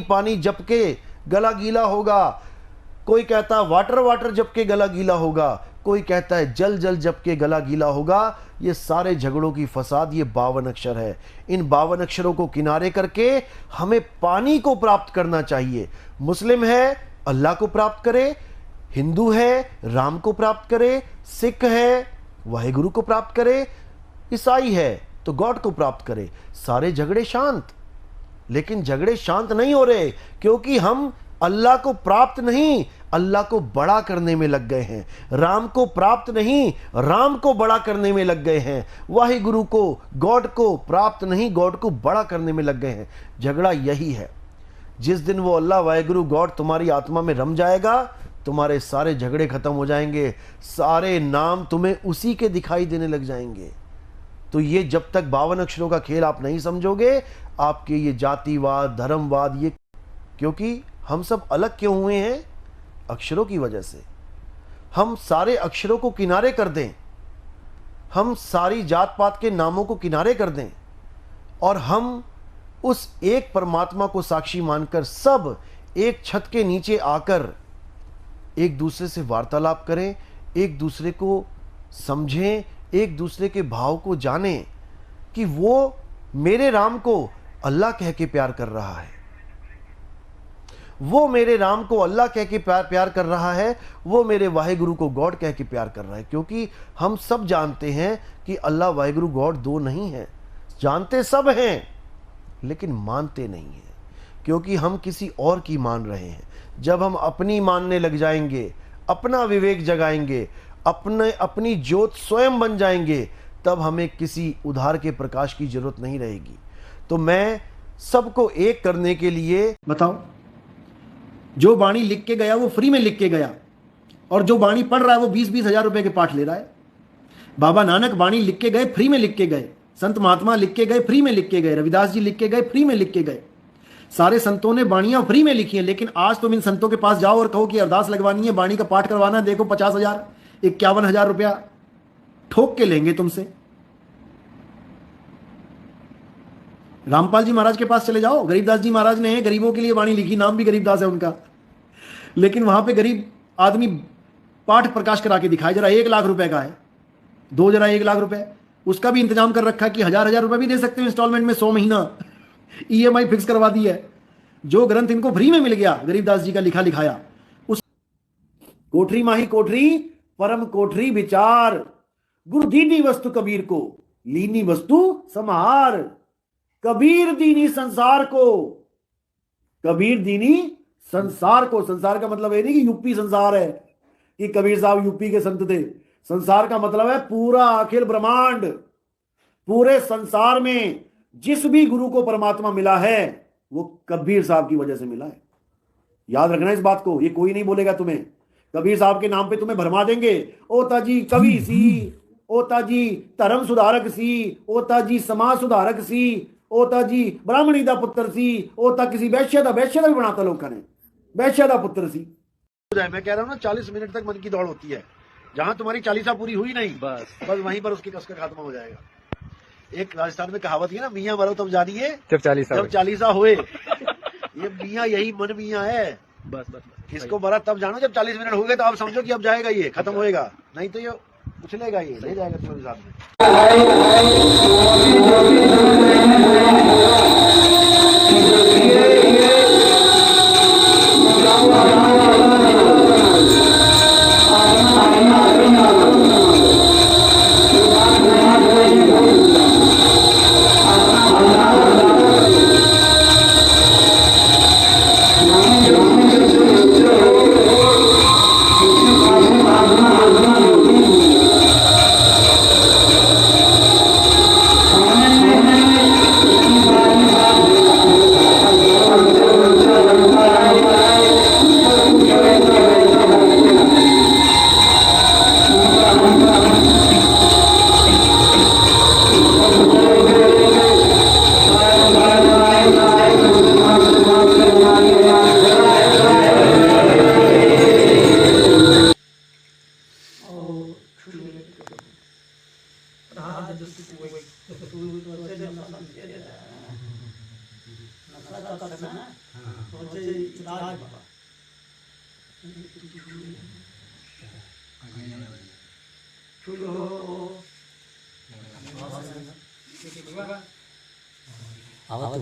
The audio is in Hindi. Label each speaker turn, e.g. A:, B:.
A: पानी जप के गला गीला होगा, कोई कहता है वाटर वाटर जप के गला गीला होगा, कोई कहता है जल जल जप के गला गीला होगा। ये सारे झगड़ों की फसाद ये 52 अक्षर है। इन 52 अक्षरों को किनारे करके हमें पानी को प्राप्त करना चाहिए। मुस्लिम है अल्लाह को प्राप्त करे, हिंदू है राम को प्राप्त करे, सिख है वाहेगुरु को प्राप्त करे, ईसाई है तो गॉड को प्राप्त करे। सारे झगड़े शांत, लेकिन झगड़े शांत नहीं हो रहे क्योंकि हम अल्लाह को प्राप्त नहीं, अल्लाह को बड़ा करने में लग गए हैं। राम को प्राप्त नहीं, राम को बड़ा करने में लग गए हैं। वाहिगुरु को, गॉड को प्राप्त नहीं, गॉड को बड़ा करने में लग गए हैं। झगड़ा यही है। जिस दिन वो अल्लाह वाहिगुरु गॉड तुम्हारी आत्मा में रम जाएगा, तुम्हारे सारे झगड़े खत्म हो जाएंगे, सारे नाम तुम्हें उसी के दिखाई देने लग जाएंगे। तो ये जब तक 52 अक्षरों का खेल आप नहीं समझोगे, आपके ये जातिवाद धर्मवाद, ये क्योंकि हम सब अलग क्यों हुए हैं? अक्षरों की वजह से। हम सारे अक्षरों को किनारे कर दें, हम सारी जात पात के नामों को किनारे कर दें और हम उस एक परमात्मा को साक्षी मानकर सब एक छत के नीचे आकर एक दूसरे से वार्तालाप करें, एक दूसरे को समझें, एक दूसरे के भाव को जानें कि वो मेरे राम को अल्लाह कह के प्यार कर रहा है, वो मेरे राम को अल्लाह कह के प्यार कर रहा है, वो मेरे वाहिगुरु को गॉड कह के प्यार कर रहा है। क्योंकि हम सब जानते हैं कि अल्लाह वाहिगुरु गॉड दो नहीं है। जानते सब हैं लेकिन मानते नहीं हैं क्योंकि हम किसी और की मान रहे हैं। जब हम अपनी मानने लग जाएंगे, अपना विवेक जगाएंगे, अपनी ज्योत स्वयं बन जाएंगे, तब हमें किसी उधार के प्रकाश की जरूरत नहीं रहेगी। तो मैं सबको एक करने के लिए
B: बताओ, जो बाणी लिख के गया वो फ्री में लिख के गया और जो बाणी पढ़ रहा है वो 20-20 हजार रुपए के पाठ ले रहा है। बाबा नानक बाणी लिख के गए, फ्री में लिख के गए। संत महात्मा लिख के गए, फ्री में लिख के गए। रविदास जी लिख के गए, फ्री में लिख के गए। सारे संतों ने बाणियां फ्री में लिखी हैं। लेकिन आज तुम इन संतों के पास जाओ और कहो कि अरदास लगवानी है, बाणी का पाठ करवाना है, देखो 50,000 51,000 रुपया ठोक के लेंगे तुमसे। रामपाल जी महाराज के पास चले जाओ, गरीबदास जी महाराज ने गरीबों के लिए वाणी लिखी, नाम भी गरीबदास है उनका। लेकिन वहां पे गरीब आदमी पाठ प्रकाश करा के दिखाए, जरा 1 लाख रुपए का है, दो जरा 1 लाख रुपए, उसका भी इंतजाम कर रखा है कि 1,000 रुपए भी दे सकते हो इंस्टॉलमेंट में, 100 महीना EMI फिक्स करवा दी है। जो ग्रंथ इनको फ्री में मिल गया गरीबदास जी का लिखा लिखाया, उस कोठरी माही कोठरी परम कोठरी विचार, गुरु दीनी वस्तु कबीर को, लीनी वस्तु समार। कबीर दीनी संसार को, कबीर दीनी संसार को। संसार का मतलब ये नहीं कि यूपी संसार है कि कबीर साहब यूपी के संत थे। संसार का मतलब है पूरा अखिल ब्रह्मांड। पूरे संसार में जिस भी गुरु को परमात्मा मिला है वो कबीर साहब की वजह से मिला है। याद रखना इस बात को, ये कोई नहीं बोलेगा तुम्हें। कबीर साहब के नाम पे तुम्हें भरमा देंगे, ओता जी कवि सी, ओता जी धर्म सुधारक सी, ओता जी समाज सुधारक सी, ओता जी ब्राह्मणी दा पुत्र सी, ओता किसी वैश्य दा भी बनाता लोगों ने, वैश्य दा पुत्र सी। मैं कह रहा हूँ ना 40 मिनट तक मन की दौड़ होती है। जहां तुम्हारी 40 पूरी हुई नहीं, बस वहीं पर उसकी कसका खात्मा हो जाएगा। एक राजस्थान में कहावत है ना, मियाँ मरो तब जानिए जब 40 हुए। ये मियाँ यही मन मियाँ है। बस इसको मरा तब जानो जब 40 मिनट हो गए, तो आप समझो कि अब जाएगा, ये खत्म होएगा, नहीं तो ये उछलेगा, ये ले जाएगा तुम्हारे साथ में।
C: आवाज